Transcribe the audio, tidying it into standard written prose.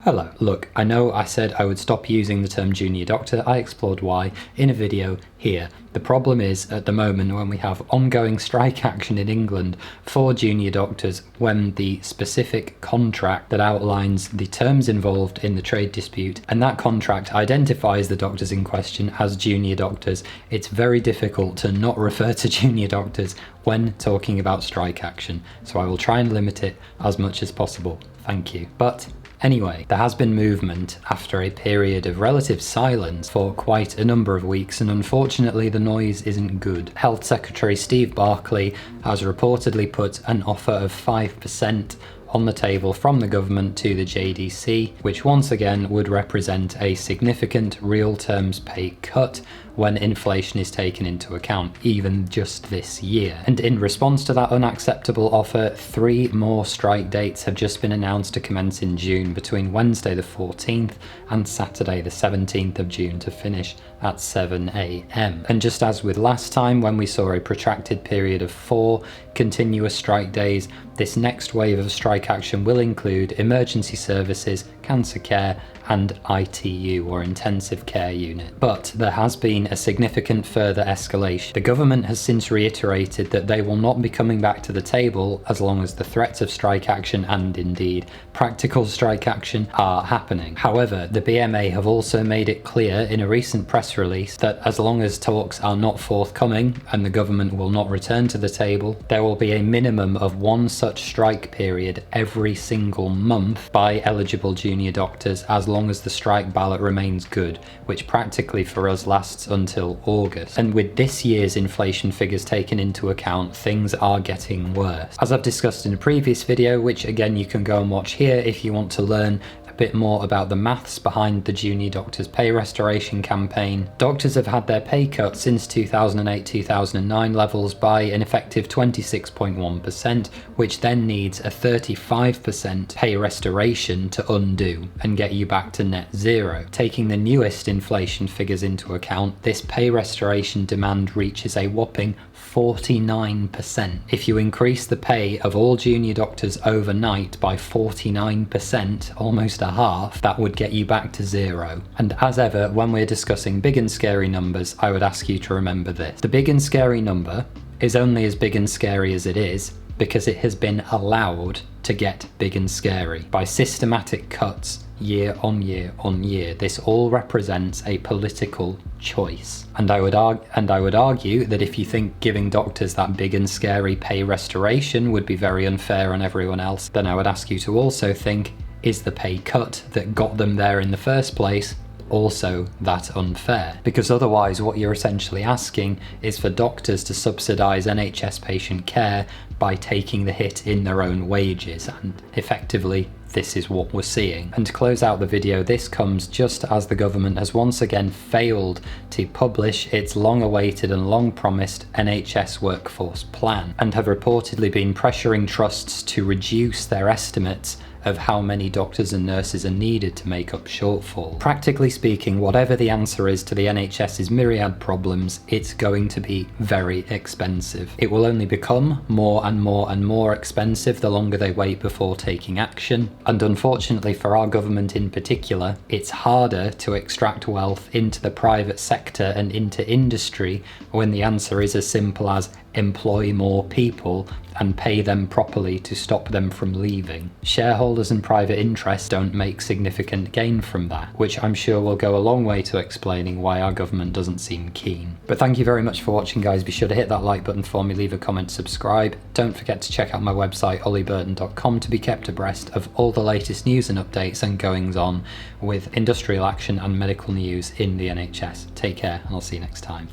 Hello, look, I know I said I would stop using the term junior doctor. I explored why in a video here. The problem is, at the moment, when we have ongoing strike action in England for junior doctors, when the specific contract that outlines the terms involved in the trade dispute, and that contract identifies the doctors in question as junior doctors, it's very difficult to not refer to junior doctors when talking about strike action. So I will try and limit it as much as possible. Thank you. But anyway, there has been movement after a period of relative silence for quite a number of weeks, and unfortunately the noise isn't good. Health Secretary Steve Barclay has reportedly put an offer of 5% on the table from the government to the JDC, which once again would represent a significant real terms pay cut when inflation is taken into account, even just this year. And in response to that unacceptable offer, 3 more strike dates have just been announced to commence in June, between Wednesday the 14th and Saturday the 17th of June, to finish at 7 AM. And just as with last time, when we saw a protracted period of 4 continuous strike days, this next wave of strike action will include emergency services, cancer care, and ITU, or intensive care unit. But there has been a significant further escalation. The government has since reiterated that they will not be coming back to the table as long as the threats of strike action, and indeed practical strike action, are happening. However, the BMA have also made it clear in a recent press release that as long as talks are not forthcoming and the government will not return to the table, there will be a minimum of 1 such strike period every single month by eligible junior doctors, as long as the strike ballot remains good, which practically for us lasts until August. And with this year's inflation figures taken into account, things are getting worse. As I've discussed in a previous video, which again you can go and watch here if you want to learn bit more about the maths behind the junior doctors pay restoration campaign. Doctors have had their pay cut since 2008-2009 levels by an effective 26.1%, which then needs a 35% pay restoration to undo and get you back to net zero. Taking the newest inflation figures into account, this pay restoration demand reaches a whopping 49%. If you increase the pay of all junior doctors overnight by 49%, almost a half, that would get you back to zero. And as ever, when we're discussing big and scary numbers, I would ask you to remember this. The big and scary number is only as big and scary as it is because it has been allowed to get big and scary by systematic cuts year on year on year. This all represents a political choice. And I would argue that if you think giving doctors that big and scary pay restoration would be very unfair on everyone else, then I would ask you to also think, is the pay cut that got them there in the first place also that unfair? Because otherwise what you're essentially asking is for doctors to subsidise NHS patient care by taking the hit in their own wages, and effectively this is what we're seeing. And to close out the video, this comes just as the government has once again failed to publish its long-awaited and long-promised NHS workforce plan, and have reportedly been pressuring trusts to reduce their estimates of how many doctors and nurses are needed to make up shortfall. Practically speaking, whatever the answer is to the NHS's myriad problems, it's going to be very expensive. It will only become more and more and more expensive the longer they wait before taking action. And unfortunately for our government in particular, it's harder to extract wealth into the private sector and into industry when the answer is as simple as employ more people and pay them properly to stop them from leaving. Shareholders and private interests don't make significant gain from that, which I'm sure will go a long way to explaining why our government doesn't seem keen. But thank you very much for watching, guys. Be sure to hit that like button for me, leave a comment, subscribe. Don't forget to check out my website ollieburton.com to be kept abreast of all the latest news and updates and goings on with industrial action and medical news in the NHS. Take care, and I'll see you next time.